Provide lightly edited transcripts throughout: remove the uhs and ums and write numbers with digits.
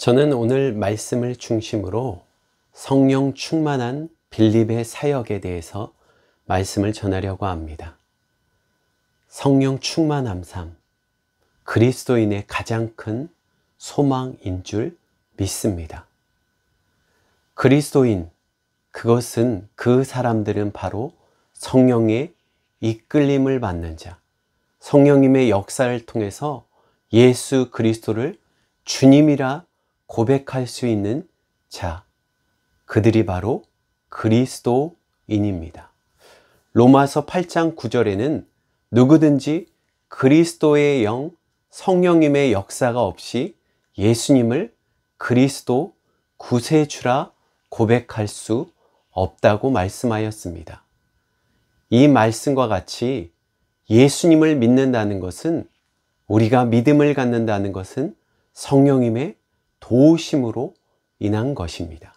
저는 오늘 말씀을 중심으로 성령 충만한 빌립의 사역에 대해서 말씀을 전하려고 합니다. 성령 충만함 삶, 그리스도인의 가장 큰 소망인 줄 믿습니다. 그리스도인, 그것은 그 사람들은 바로 성령의 이끌림을 받는 자, 성령님의 역사를 통해서 예수 그리스도를 주님이라 고백할 수 있는 자, 그들이 바로 그리스도인입니다. 로마서 8장 9절에는 누구든지 그리스도의 영, 성령님의 역사가 없이 예수님을 그리스도 구세주라 고백할 수 없다고 말씀하였습니다. 이 말씀과 같이 예수님을 믿는다는 것은, 우리가 믿음을 갖는다는 것은 성령님의 도우심으로 인한 것입니다.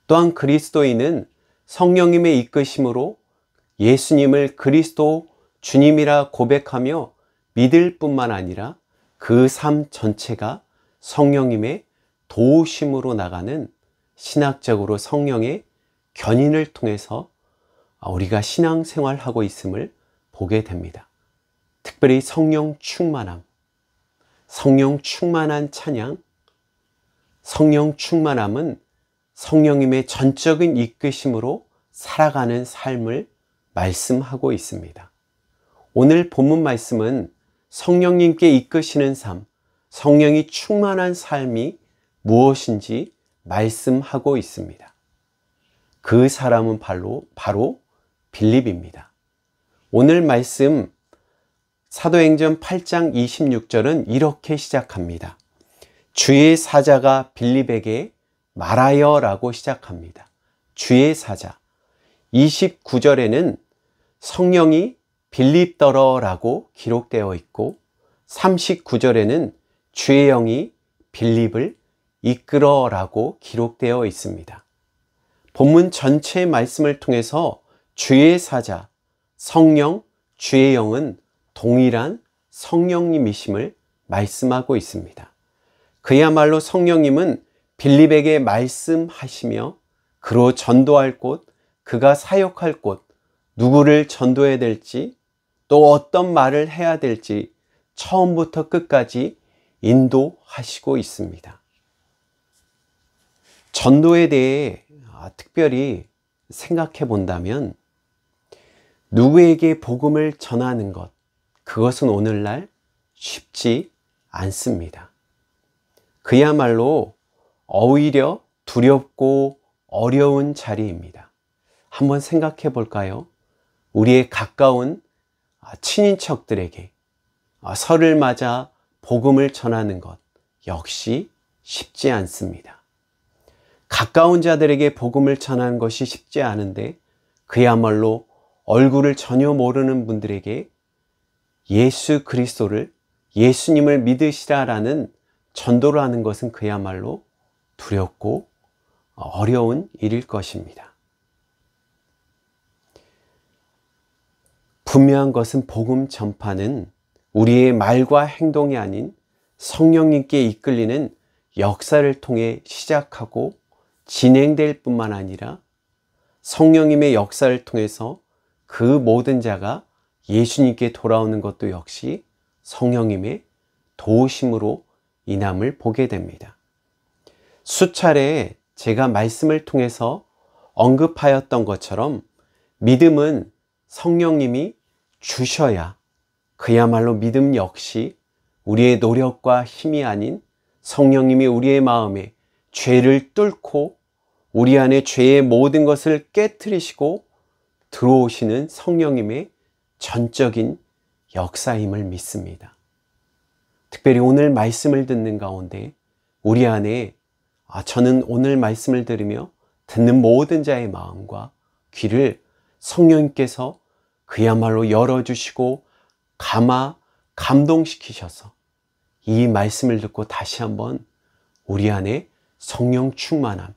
또한 그리스도인은 성령님의 이끄심으로 예수님을 그리스도 주님이라 고백하며 믿을 뿐만 아니라 그 삶 전체가 성령님의 도우심으로 나가는, 신학적으로 성령의 견인을 통해서 우리가 신앙생활하고 있음을 보게 됩니다. 특별히 성령 충만함, 성령 충만한 찬양, 성령 충만함은 성령님의 전적인 이끄심으로 살아가는 삶을 말씀하고 있습니다. 오늘 본문 말씀은 성령님께 이끄시는 삶, 성령이 충만한 삶이 무엇인지 말씀하고 있습니다. 그 사람은 바로 빌립입니다. 오늘 말씀 사도행전 8장 26절은 이렇게 시작합니다. 주의 사자가 빌립에게 말하여 라고 시작합니다. 주의 사자. 29절에는 성령이 빌립더러 라고 기록되어 있고, 39절에는 주의 영이 빌립을 이끌어 라고 기록되어 있습니다. 본문 전체의 말씀을 통해서 주의 사자, 성령, 주의 영은 동일한 성령님이심을 말씀하고 있습니다. 그야말로 성령님은 빌립에게 말씀하시며 그로 전도할 곳, 그가 사역할 곳, 누구를 전도해야 될지, 또 어떤 말을 해야 될지 처음부터 끝까지 인도하시고 있습니다. 전도에 대해 특별히 생각해 본다면, 누구에게 복음을 전하는 것, 그것은 오늘날 쉽지 않습니다. 그야말로 오히려 두렵고 어려운 자리입니다. 한번 생각해 볼까요? 우리의 가까운 친인척들에게 설을 맞아 복음을 전하는 것 역시 쉽지 않습니다. 가까운 자들에게 복음을 전하는 것이 쉽지 않은데, 그야말로 얼굴을 전혀 모르는 분들에게 예수 그리스도를, 예수님을 믿으시라라는 전도를 하는 것은 그야말로 두렵고 어려운 일일 것입니다. 분명한 것은 복음 전파는 우리의 말과 행동이 아닌 성령님께 이끌리는 역사를 통해 시작하고 진행될 뿐만 아니라, 성령님의 역사를 통해서 그 모든 자가 예수님께 돌아오는 것도 역시 성령님의 도우심으로 인함을 보게 됩니다. 수차례 제가 말씀을 통해서 언급하였던 것처럼, 믿음은 성령님이 주셔야, 그야말로 믿음 역시 우리의 노력과 힘이 아닌 성령님이 우리의 마음에 죄를 뚫고 우리 안에 죄의 모든 것을 깨트리시고 들어오시는 성령님의 전적인 역사임을 믿습니다. 특별히 오늘 말씀을 듣는 가운데 우리 안에 저는 오늘 말씀을 들으며 듣는 모든 자의 마음과 귀를 성령님께서 그야말로 열어주시고 감동시키셔서 이 말씀을 듣고 다시 한번 우리 안에 성령 충만함,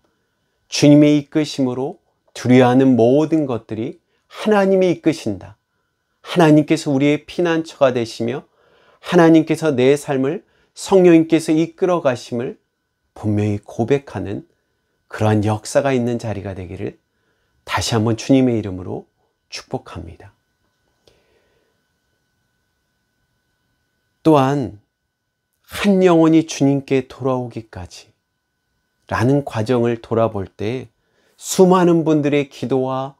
주님의 이끄심으로 두려워하는 모든 것들이 하나님이 이끄신다, 하나님께서 우리의 피난처가 되시며 하나님께서 내 삶을 성령님께서 이끌어 가심을 분명히 고백하는 그러한 역사가 있는 자리가 되기를 다시 한번 주님의 이름으로 축복합니다. 또한 한 영혼이 주님께 돌아오기까지 라는 과정을 돌아볼 때 수많은 분들의 기도와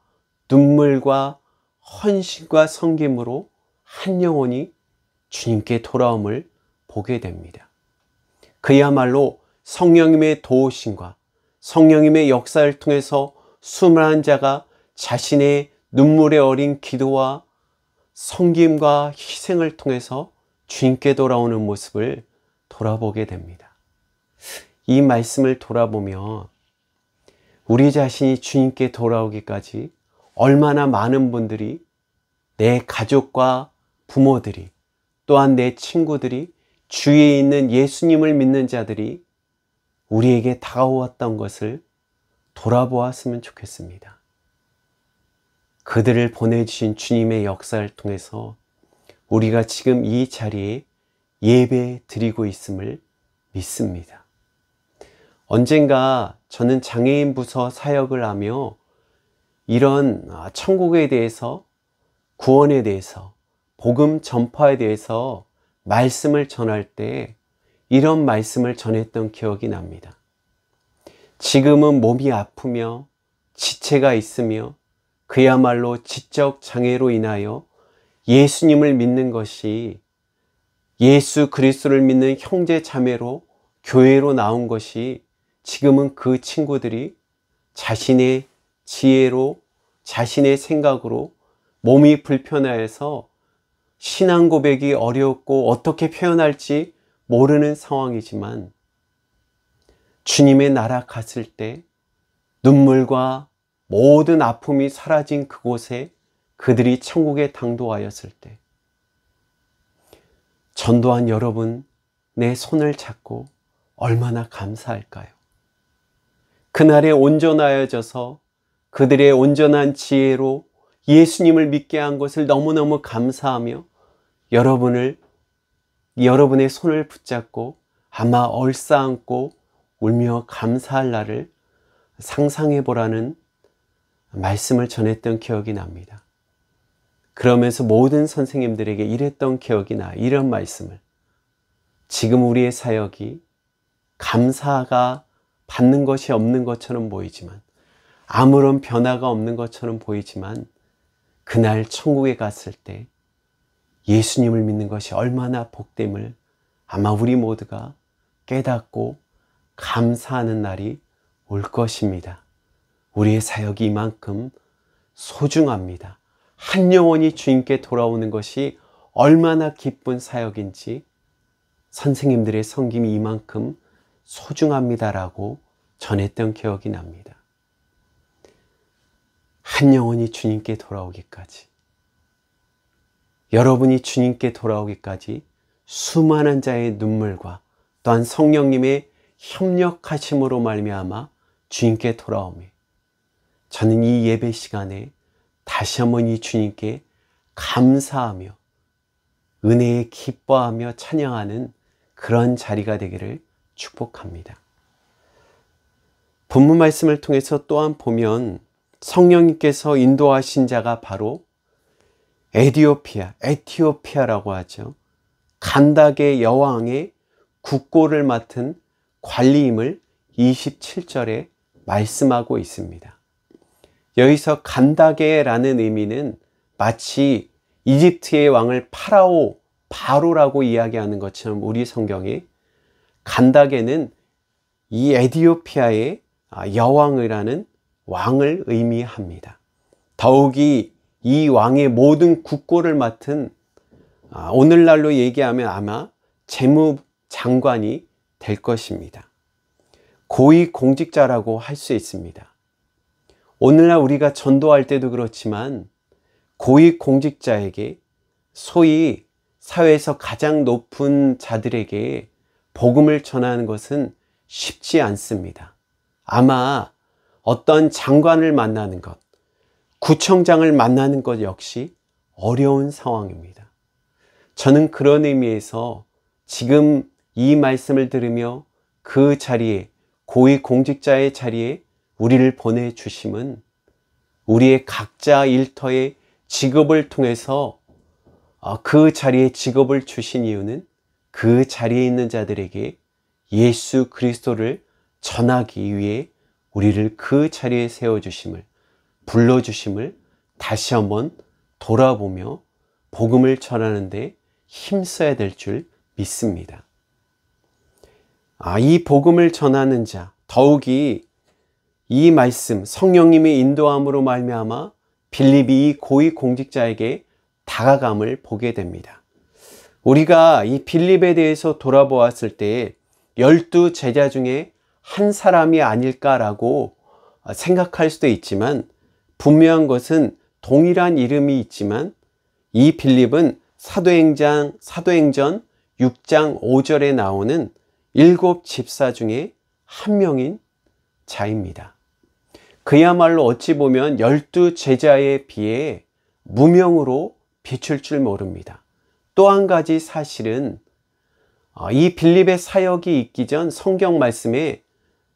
눈물과 헌신과 섬김으로 한 영혼이 주님께 돌아옴을 보게 됩니다. 그야말로 성령님의 도우심과 성령님의 역사를 통해서 수많은 자가 자신의 눈물에 어린 기도와 섬김과 희생을 통해서 주님께 돌아오는 모습을 돌아보게 됩니다. 이 말씀을 돌아보며 우리 자신이 주님께 돌아오기까지 얼마나 많은 분들이, 내 가족과 부모들이, 또한 내 친구들이, 주위에 있는 예수님을 믿는 자들이 우리에게 다가왔던 것을 돌아보았으면 좋겠습니다. 그들을 보내주신 주님의 역사를 통해서 우리가 지금 이 자리에 예배 드리고 있음을 믿습니다. 언젠가 저는 장애인 부서 사역을 하며 이런 천국에 대해서, 구원에 대해서, 복음 전파에 대해서 말씀을 전할 때 이런 말씀을 전했던 기억이 납니다. 지금은 몸이 아프며 지체가 있으며 그야말로 지적 장애로 인하여 예수님을 믿는 것이, 예수 그리스도를 믿는 형제 자매로 교회로 나온 것이 지금은 그 친구들이 자신의 지혜로, 자신의 생각으로 몸이 불편해서 신앙 고백이 어렵고 어떻게 표현할지 모르는 상황이지만 주님의 나라 갔을 때 눈물과 모든 아픔이 사라진 그곳에 그들이 천국에 당도하였을 때 전도한 여러분, 내 손을 잡고 얼마나 감사할까요? 그날에 온전하여져서 그들의 온전한 지혜로 예수님을 믿게 한 것을 너무너무 감사하며 여러분의 손을 붙잡고 아마 얼싸안고 울며 감사할 날을 상상해 보라는 말씀을 전했던 기억이 납니다. 그러면서 모든 선생님들에게 이랬던 기억이 나, 이런 말씀을. 지금 우리의 사역이 감사가 받는 것이 없는 것처럼 보이지만, 아무런 변화가 없는 것처럼 보이지만, 그날 천국에 갔을 때 예수님을 믿는 것이 얼마나 복됨을 아마 우리 모두가 깨닫고 감사하는 날이 올 것입니다. 우리의 사역이 이만큼 소중합니다. 한 영혼이 주님께 돌아오는 것이 얼마나 기쁜 사역인지 선생님들의 섬김이 이만큼 소중합니다라고 전했던 기억이 납니다. 한 영혼이 주님께 돌아오기까지, 여러분이 주님께 돌아오기까지 수많은 자의 눈물과 또한 성령님의 협력하심으로 말미암아 주님께 돌아오매, 저는 이 예배 시간에 다시 한번 이 주님께 감사하며 은혜에 기뻐하며 찬양하는 그런 자리가 되기를 축복합니다. 본문 말씀을 통해서 또한 보면 성령님께서 인도하신 자가 바로 에티오피아라고 하죠. 간닥의 여왕의 국고를 맡은 관리임을 27절에 말씀하고 있습니다. 여기서 간닥의라는 의미는 마치 이집트의 왕을 바로라고 이야기하는 것처럼 우리 성경에 간닥에는 이 에티오피아의 여왕이라는 왕을 의미합니다. 더욱이 이 왕의 모든 국고를 맡은, 오늘날로 얘기하면 아마 재무장관이 될 것입니다. 고위공직자라고 할 수 있습니다. 오늘날 우리가 전도할 때도 그렇지만 고위공직자에게, 소위 사회에서 가장 높은 자들에게 복음을 전하는 것은 쉽지 않습니다. 아마 어떤 장관을 만나는 것, 구청장을 만나는 것 역시 어려운 상황입니다. 저는 그런 의미에서 지금 이 말씀을 들으며 그 자리에, 고위공직자의 자리에 우리를 보내주심은 우리의 각자 일터의 직업을 통해서 그 자리에 직업을 주신 이유는 그 자리에 있는 자들에게 예수 그리스도를 전하기 위해 우리를 그 자리에 세워주심을, 불러주심을 다시 한번 돌아보며 복음을 전하는데 힘써야 될 줄 믿습니다. 이 복음을 전하는 자, 더욱이 이 말씀, 성령님의 인도함으로 말미암아 빌립이 이 고위공직자에게 다가감을 보게 됩니다. 우리가 이 빌립에 대해서 돌아보았을 때 12 제자 중에 한 사람이 아닐까라고 생각할 수도 있지만, 분명한 것은 동일한 이름이 있지만 이 빌립은 사도행전 6장 5절에 나오는 7 집사 중에 한 명인 자입니다. 그야말로 어찌 보면 12 제자에 비해 무명으로 비출 줄 모릅니다. 또 한 가지 사실은 이 빌립의 사역이 있기 전 성경 말씀에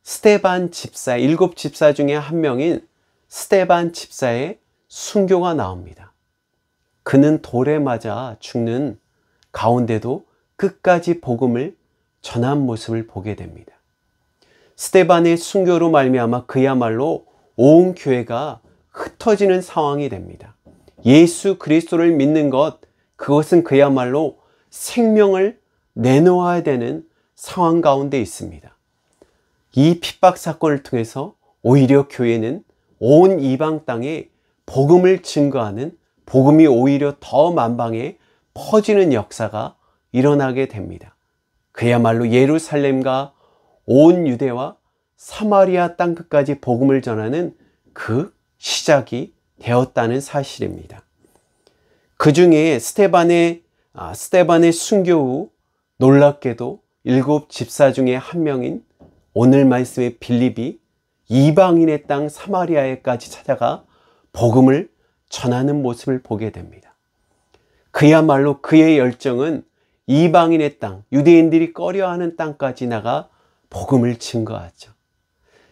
스데반 집사, 7 집사 중에 한 명인 스데반 집사의 순교가 나옵니다. 그는 돌에 맞아 죽는 가운데도 끝까지 복음을 전한 모습을 보게 됩니다. 스데반의 순교로 말미암아 그야말로 온 교회가 흩어지는 상황이 됩니다. 예수 그리스도를 믿는 것, 그것은 그야말로 생명을 내놓아야 되는 상황 가운데 있습니다. 이 핍박 사건을 통해서 오히려 교회는 온 이방 땅에 복음을 증거하는, 복음이 오히려 더 만방에 퍼지는 역사가 일어나게 됩니다. 그야말로 예루살렘과 온 유대와 사마리아 땅끝까지 복음을 전하는 그 시작이 되었다는 사실입니다. 그 중에 스데반의 순교 후 놀랍게도 7 집사 중에 한 명인 오늘 말씀의 빌립이 이방인의 땅 사마리아에까지 찾아가 복음을 전하는 모습을 보게 됩니다. 그야말로 그의 열정은 이방인의 땅, 유대인들이 꺼려하는 땅까지 나가 복음을 증거하죠.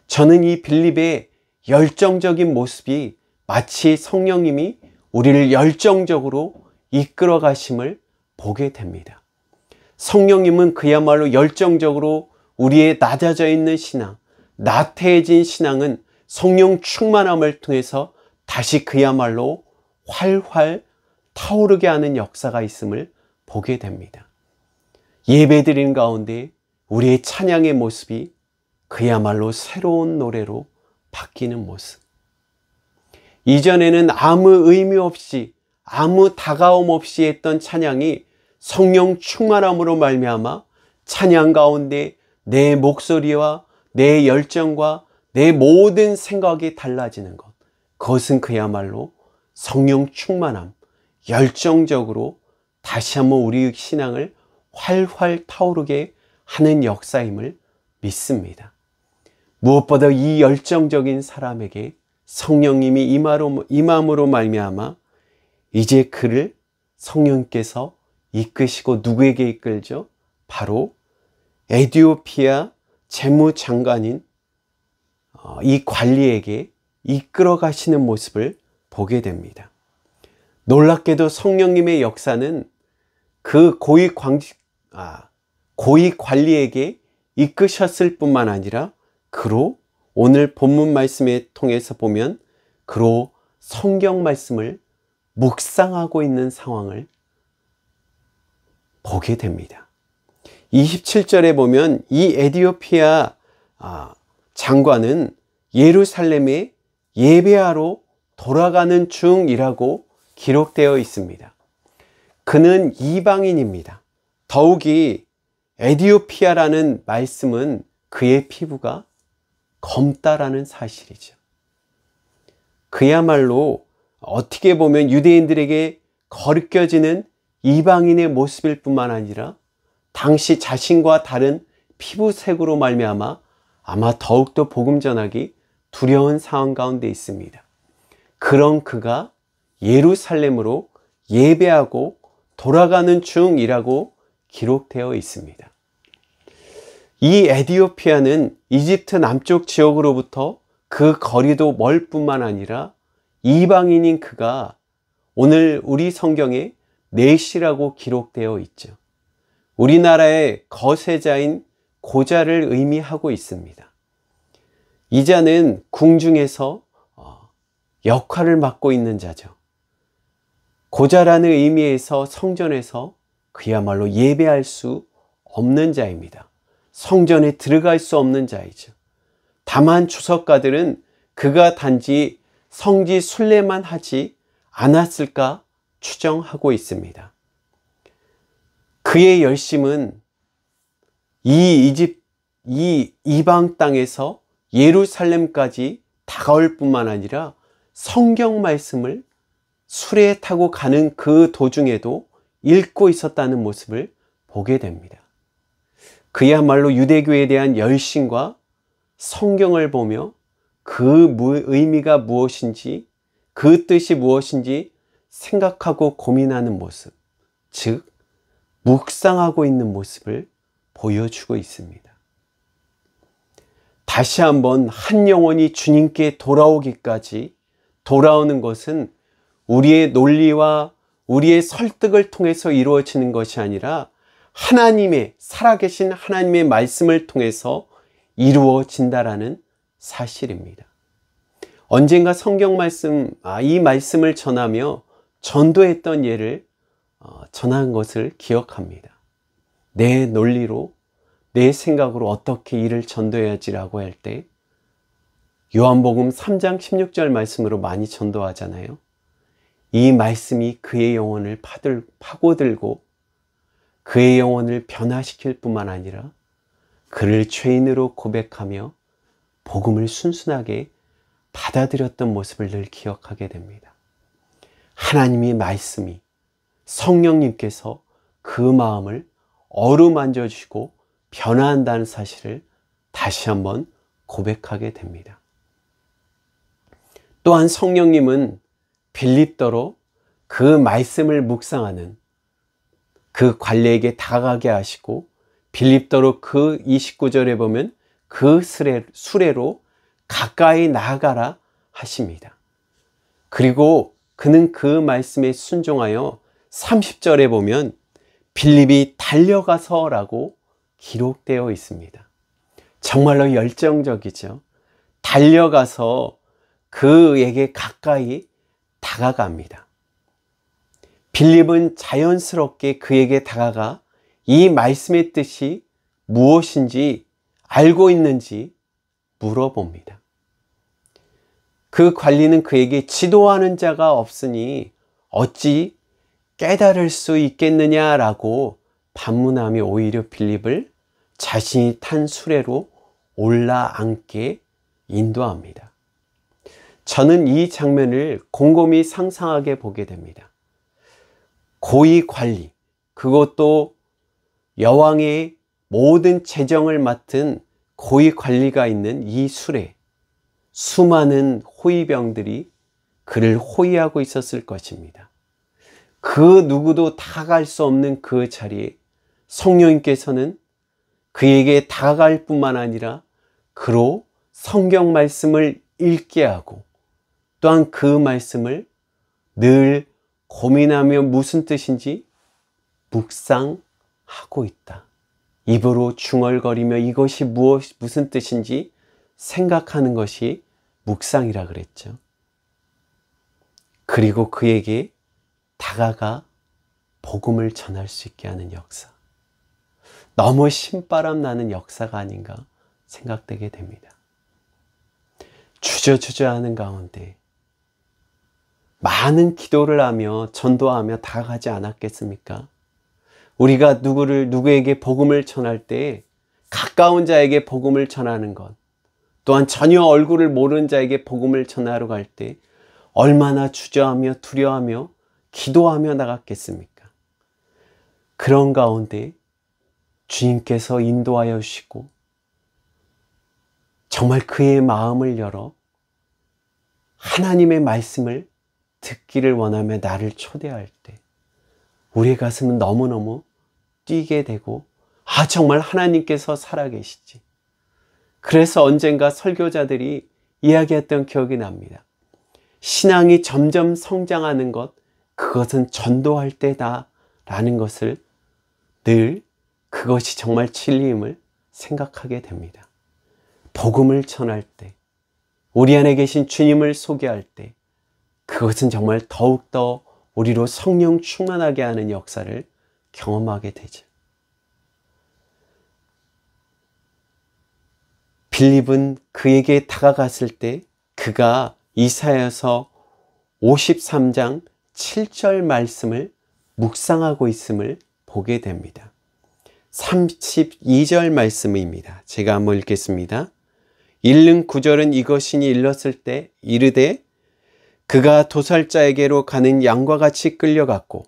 저는 이 빌립의 열정적인 모습이 마치 성령님이 우리를 열정적으로 이끌어 가심을 보게 됩니다. 성령님은 그야말로 열정적으로 우리의 낮아져 있는 신앙, 나태해진 신앙은 성령 충만함을 통해서 다시 그야말로 활활 타오르게 하는 역사가 있음을 보게 됩니다. 예배드리는 가운데 우리의 찬양의 모습이 그야말로 새로운 노래로 바뀌는 모습. 이전에는 아무 의미 없이, 아무 다가옴 없이 했던 찬양이 성령 충만함으로 말미암아 찬양 가운데 내 목소리와 내 열정과 내 모든 생각이 달라지는 것, 그것은 그야말로 성령 충만함, 열정적으로 다시 한번 우리 신앙을 활활 타오르게 하는 역사임을 믿습니다. 무엇보다 이 열정적인 사람에게 성령님이 임함으로 말미암아 이제 그를 성령께서 이끄시고, 누구에게 이끌죠? 바로 에티오피아 재무장관인 이 관리에게 이끌어 가시는 모습을 보게 됩니다. 놀랍게도 성령님의 역사는 그 고위 관리에게 이끄셨을 뿐만 아니라 그로 오늘 본문 말씀에 통해서 보면 그로 성경 말씀을 묵상하고 있는 상황을 보게 됩니다. 27절에 보면 이 에티오피아 장관은 예루살렘에 예배하러 돌아가는 중이라고 기록되어 있습니다. 그는 이방인입니다. 더욱이 에티오피아라는 말씀은 그의 피부가 검다라는 사실이죠. 그야말로 어떻게 보면 유대인들에게 거리껴지는 이방인의 모습일 뿐만 아니라 당시 자신과 다른 피부색으로 말미암아 아마 더욱더 복음 전하기 두려운 상황 가운데 있습니다. 그런 그가 예루살렘으로 예배하고 돌아가는 중이라고 기록되어 있습니다. 이 에디오피아는 이집트 남쪽 지역으로부터 그 거리도 멀 뿐만 아니라 이방인인 그가 오늘 우리 성경에 내시라고 기록되어 있죠. 우리나라의 거세자인 고자를 의미하고 있습니다. 이 자는 궁중에서 역할을 맡고 있는 자죠. 고자라는 의미에서 성전에서 그야말로 예배할 수 없는 자입니다. 성전에 들어갈 수 없는 자이죠. 다만 주석가들은 그가 단지 성지 순례만 하지 않았을까 추정하고 있습니다. 그의 열심은 이 이방 땅에서 예루살렘까지 다가올 뿐만 아니라 성경 말씀을 수레에 타고 가는 그 도중에도 읽고 있었다는 모습을 보게 됩니다. 그야말로 유대교에 대한 열심과 성경을 보며 그 의미가 무엇인지, 그 뜻이 무엇인지 생각하고 고민하는 모습, 즉 묵상하고 있는 모습을 보여주고 있습니다. 다시 한번 한 영혼이 주님께 돌아오기까지 돌아오는 것은 우리의 논리와 우리의 설득을 통해서 이루어지는 것이 아니라 하나님의, 살아계신 하나님의 말씀을 통해서 이루어진다라는 사실입니다. 언젠가 성경 말씀, 이 말씀을 전하며 전도했던 예를 전한 것을 기억합니다. 내 논리로, 내 생각으로 어떻게 이를 전도해야지라고 할 때 요한복음 3장 16절 말씀으로 많이 전도하잖아요. 이 말씀이 그의 영혼을 파고들고 그의 영혼을 변화시킬 뿐만 아니라 그를 죄인으로 고백하며 복음을 순순하게 받아들였던 모습을 늘 기억하게 됩니다. 하나님의 말씀이, 성령님께서 그 마음을 어루만져 주시고 변화한다는 사실을 다시 한번 고백하게 됩니다. 또한 성령님은 빌립더로 그 말씀을 묵상하는 그 관리에게 다가가게 하시고 빌립더로 그 29절에 보면 그 수레로 가까이 나아가라 하십니다. 그리고 그는 그 말씀에 순종하여 30절에 보면 빌립이 달려가서라고 기록되어 있습니다. 정말로 열정적이죠. 달려가서 그에게 가까이 다가갑니다. 빌립은 자연스럽게 그에게 다가가 이 말씀의 뜻이 무엇인지 알고 있는지 물어봅니다. 그 관리는 그에게 지도하는 자가 없으니 어찌 깨달을 수 있겠느냐라고 반문하며 오히려 빌립을 자신이 탄 수레로 올라앉게 인도합니다. 저는 이 장면을 곰곰이 상상하게 보게 됩니다. 고위 관리, 그것도 여왕의 모든 재정을 맡은 고위 관리가 있는 이 수레, 수많은 호위병들이 그를 호위하고 있었을 것입니다. 그 누구도 다가갈 수 없는 그 자리에 성령님께서는 그에게 다가갈 뿐만 아니라 그로 성경 말씀을 읽게 하고 또한 그 말씀을 늘 고민하며 무슨 뜻인지 묵상하고 있다. 입으로 중얼거리며 이것이 무슨 뜻인지 생각하는 것이 묵상이라 그랬죠. 그리고 그에게 다가가 복음을 전할 수 있게 하는 역사. 너무 신바람 나는 역사가 아닌가 생각되게 됩니다. 주저주저하는 가운데 많은 기도를 하며 전도하며 다가가지 않았겠습니까? 우리가 누구에게 복음을 전할 때 가까운 자에게 복음을 전하는 것, 또한 전혀 얼굴을 모르는 자에게 복음을 전하러 갈 때 얼마나 주저하며 두려워하며 기도하며 나갔겠습니까? 그런 가운데 주님께서 인도하여 주시고 정말 그의 마음을 열어 하나님의 말씀을 듣기를 원하며 나를 초대할 때 우리의 가슴은 너무너무 뛰게 되고 아, 정말 하나님께서 살아계시지. 그래서 언젠가 설교자들이 이야기했던 기억이 납니다. 신앙이 점점 성장하는 것, 그것은 전도할 때다 라는 것을 늘 그것이 정말 진리임을 생각하게 됩니다. 복음을 전할 때, 우리 안에 계신 주님을 소개할 때, 그것은 정말 더욱더 우리로 성령 충만하게 하는 역사를 경험하게 되죠. 빌립은 그에게 다가갔을 때 그가 이사야서 53장 7절 말씀을 묵상하고 있음을 보게 됩니다. 32절 말씀입니다. 제가 한번 읽겠습니다. 읽는 구절은 이것이니 일렀을 때 이르되 그가 도살자에게로 가는 양과 같이 끌려갔고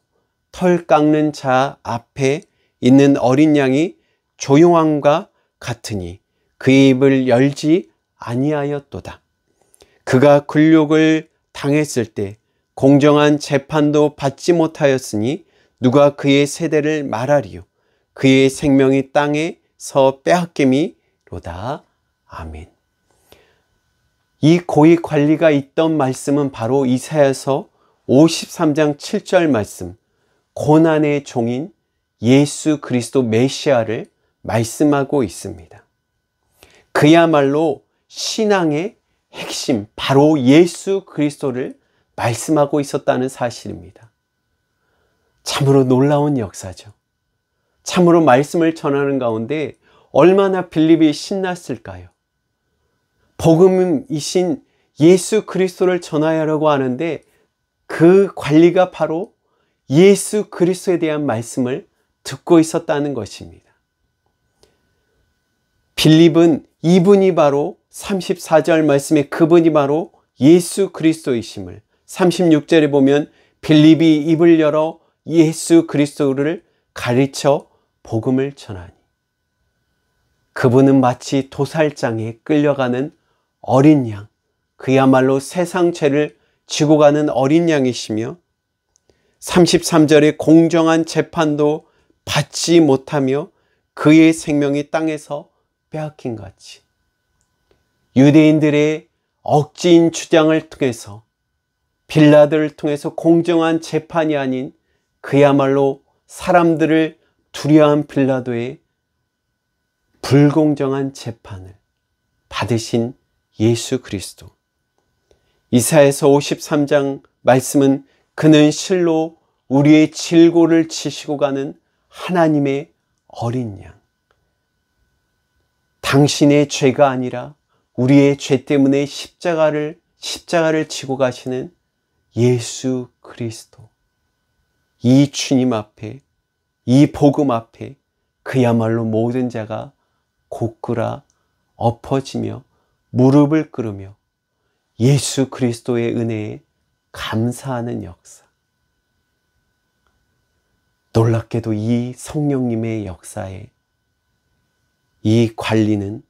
털 깎는 자 앞에 있는 어린 양이 조용함과 같으니 그의 입을 열지 아니하였도다. 그가 굴욕을 당했을 때 공정한 재판도 받지 못하였으니 누가 그의 세대를 말하리요. 그의 생명이 땅에서 빼앗김이로다. 아멘. 이 고위 관리가 있던 말씀은 바로 이사야서 53장 7절 말씀, 고난의 종인 예수 그리스도 메시아를 말씀하고 있습니다. 그야말로 신앙의 핵심, 바로 예수 그리스도를 말씀하고 있었다는 사실입니다. 참으로 놀라운 역사죠. 참으로 말씀을 전하는 가운데 얼마나 빌립이 신났을까요? 복음이신 예수 그리스도를 전하려고 하는데 그 관리가 바로 예수 그리스도에 대한 말씀을 듣고 있었다는 것입니다. 빌립은 이분이 바로 34절 말씀에 그분이 바로 예수 그리스도이심을, 36절에 보면 빌립이 입을 열어 예수 그리스도를 가르쳐 복음을 전하니 그분은 마치 도살장에 끌려가는 어린 양, 그야말로 세상 죄를 지고 가는 어린 양이시며 33절에 공정한 재판도 받지 못하며 그의 생명이 땅에서 빼앗긴 같이 유대인들의 억지인 주장을 통해서 빌라도를 통해서 공정한 재판이 아닌 그야말로 사람들을 두려워한 빌라도의 불공정한 재판을 받으신 예수 그리스도. 이사야서 53장 말씀은 그는 실로 우리의 질고를 지시고 가는 하나님의 어린 양. 당신의 죄가 아니라 우리의 죄 때문에 십자가를 지고 가시는 예수 그리스도. 이 주님 앞에, 이 복음 앞에 그야말로 모든 자가 고꾸라 엎어지며 무릎을 꿇으며 예수 그리스도의 은혜에 감사하는 역사. 놀랍게도 이 성령님의 역사에 이 관리는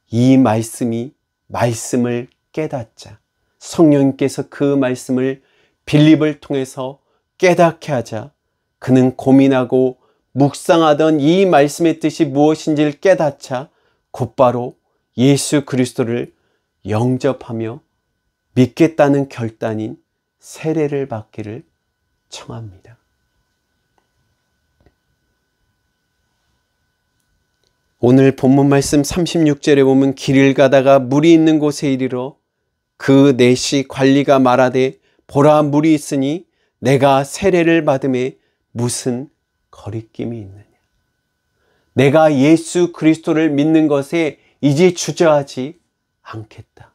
이 말씀을 깨닫자 성령님께서 그 말씀을 빌립을 통해서 깨닫게 하자 그는 고민하고 묵상하던 이 말씀의 뜻이 무엇인지를 깨닫자 곧바로 예수 그리스도를 영접하며 믿겠다는 결단인 세례를 받기를 청합니다. 오늘 본문 말씀 36절에 보면 길을 가다가 물이 있는 곳에 이르러 그 내시 관리가 말하되 보라 물이 있으니 내가 세례를 받음에 무슨 거리낌이 있느냐. 내가 예수 그리스도를 믿는 것에 이제 주저하지 않겠다.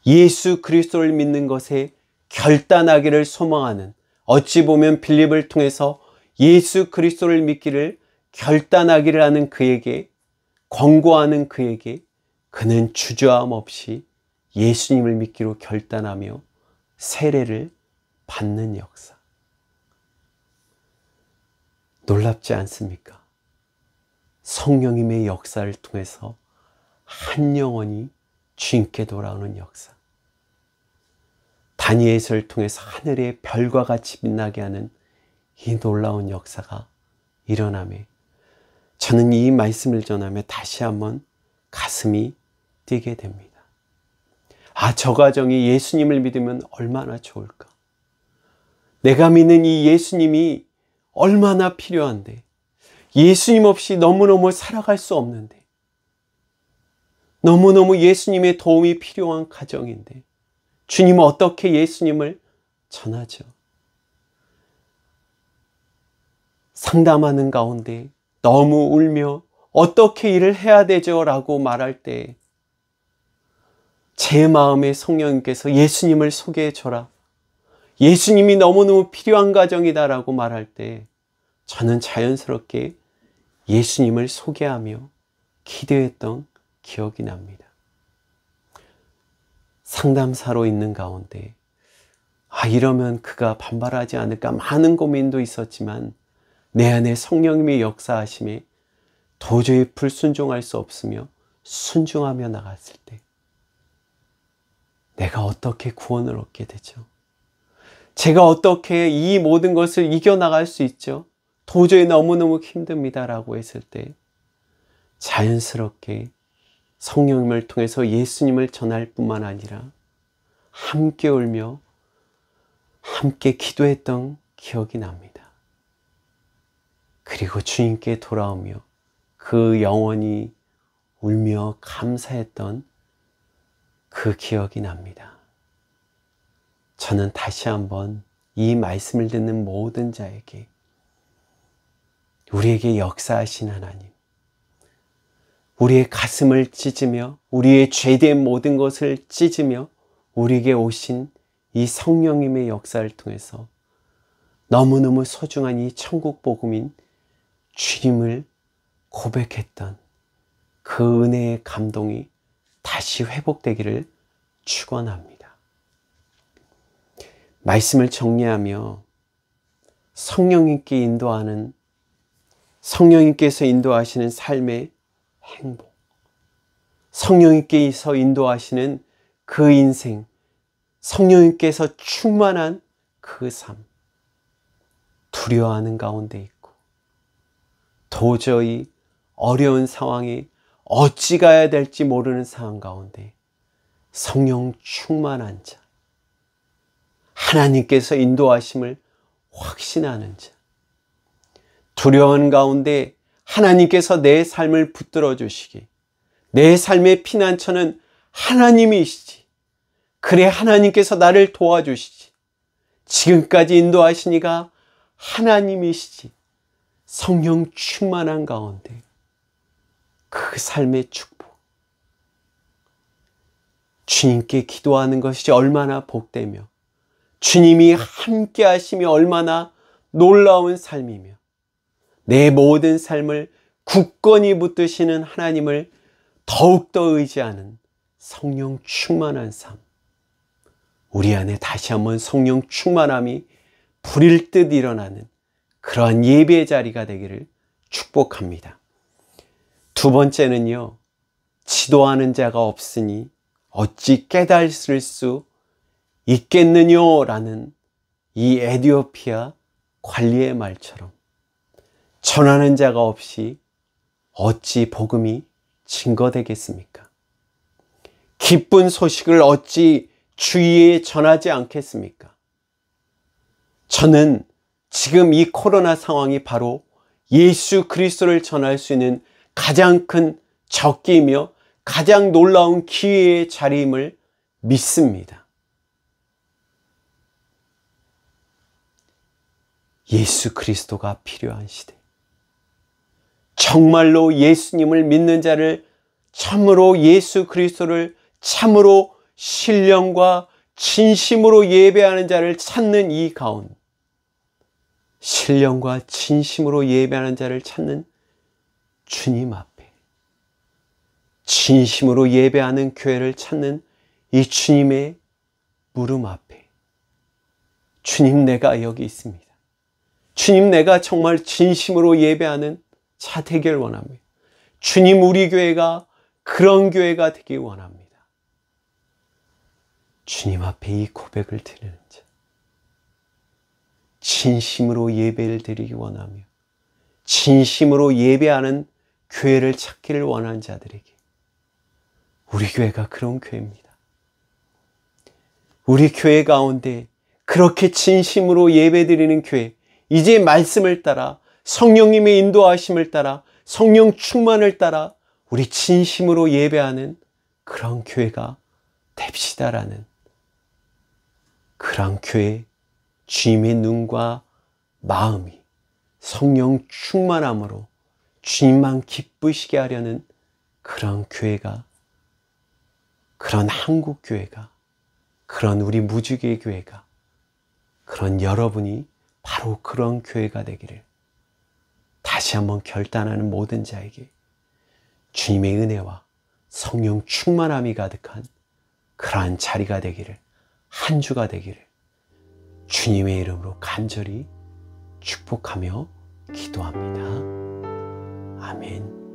예수 그리스도를 믿는 것에 결단하기를 소망하는, 어찌 보면 빌립을 통해서 예수 그리스도를 믿기를 결단하기를 하는 그에게, 권고하는 그에게 그는 주저함 없이 예수님을 믿기로 결단하며 세례를 받는 역사. 놀랍지 않습니까? 성령님의 역사를 통해서 한 영혼이 주님께 돌아오는 역사. 다니엘서를 통해서 하늘의 별과 같이 빛나게 하는 이 놀라운 역사가 일어나며 저는 이 말씀을 전하며 다시 한번 가슴이 뛰게 됩니다. 아, 저 가정이 예수님을 믿으면 얼마나 좋을까? 내가 믿는 이 예수님이 얼마나 필요한데, 예수님 없이 너무너무 살아갈 수 없는데, 너무너무 예수님의 도움이 필요한 가정인데, 주님은 어떻게 예수님을 전하죠? 상담하는 가운데 너무 울며 어떻게 일을 해야 되죠? 라고 말할 때 제 마음에 성령님께서 예수님을 소개해 줘라, 예수님이 너무너무 필요한 가정이다 라고 말할 때 저는 자연스럽게 예수님을 소개하며 기도했던 기억이 납니다. 상담사로 있는 가운데 이러면 그가 반발하지 않을까 많은 고민도 있었지만 내 안에 성령님의 역사하심에 도저히 불순종할 수 없으며 순종하며 나갔을 때 내가 어떻게 구원을 얻게 되죠? 제가 어떻게 이 모든 것을 이겨나갈 수 있죠? 도저히 너무너무 힘듭니다 라고 했을 때 자연스럽게 성령님을 통해서 예수님을 전할 뿐만 아니라 함께 울며 함께 기도했던 기억이 납니다. 그리고 주님께 돌아오며 그 영원히 울며 감사했던 그 기억이 납니다. 저는 다시 한번 이 말씀을 듣는 모든 자에게 우리에게 역사하신 하나님, 우리의 가슴을 찢으며 우리의 죄된 모든 것을 찢으며 우리에게 오신 이 성령님의 역사를 통해서 너무너무 소중한 이 천국 복음인 주님을 고백했던 그 은혜의 감동이 다시 회복되기를 축원합니다. 말씀을 정리하며 성령님께서 인도하시는 삶의 행복, 성령님께서 인도하시는 그 인생, 성령님께서 충만한 그 삶, 두려워하는 가운데 있고 도저히 어려운 상황에 어찌 가야 될지 모르는 상황 가운데 성령 충만한 자, 하나님께서 인도하심을 확신하는 자, 두려운 가운데 하나님께서 내 삶을 붙들어 주시기, 내 삶의 피난처는 하나님이시지, 그래 하나님께서 나를 도와주시지, 지금까지 인도하시니가 하나님이시지, 성령 충만한 가운데 그 삶의 축복, 주님께 기도하는 것이 얼마나 복되며 주님이 함께 하심이 얼마나 놀라운 삶이며 내 모든 삶을 굳건히 붙드시는 하나님을 더욱더 의지하는 성령 충만한 삶, 우리 안에 다시 한번 성령 충만함이 불일 듯 일어나는 그러한 예배의 자리가 되기를 축복합니다. 두 번째는요, 지도하는 자가 없으니 어찌 깨달을 수 있겠느냐라는 이 에티오피아 관리의 말처럼 전하는 자가 없이 어찌 복음이 증거되겠습니까? 기쁜 소식을 어찌 주위에 전하지 않겠습니까? 저는 지금 이 코로나 상황이 바로 예수 그리스도를 전할 수 있는 가장 큰 적기이며 가장 놀라운 기회의 자리임을 믿습니다. 예수 그리스도가 필요한 시대, 정말로 예수님을 믿는 자를, 참으로 예수 그리스도를 참으로 신령과 진심으로 예배하는 자를 찾는 이 가운데, 신령과 진심으로 예배하는 자를 찾는 주님 앞에, 진심으로 예배하는 교회를 찾는 이 주님의 무릎 앞에, 주님 내가 여기 있습니다, 주님 내가 정말 진심으로 예배하는 자 되길 원합니다, 주님 우리 교회가 그런 교회가 되길 원합니다. 주님 앞에 이 고백을 드리는 자, 진심으로 예배를 드리기 원하며 진심으로 예배하는 교회를 찾기를 원하는 자들에게, 우리 교회가 그런 교회입니다. 우리 교회 가운데 그렇게 진심으로 예배드리는 교회, 이제 말씀을 따라 성령님의 인도하심을 따라 성령 충만을 따라 우리 진심으로 예배하는 그런 교회가 됩시다라는, 그런 교회, 주님의 눈과 마음이 성령 충만함으로 주님만 기쁘시게 하려는 그런 교회가, 그런 한국 교회가, 그런 우리 무주교회 교회가, 그런 여러분이 바로 그런 교회가 되기를 다시 한번 결단하는 모든 자에게 주님의 은혜와 성령 충만함이 가득한 그러한 자리가 되기를, 한 주가 되기를 주님의 이름으로 간절히 축복하며 기도합니다. 아멘.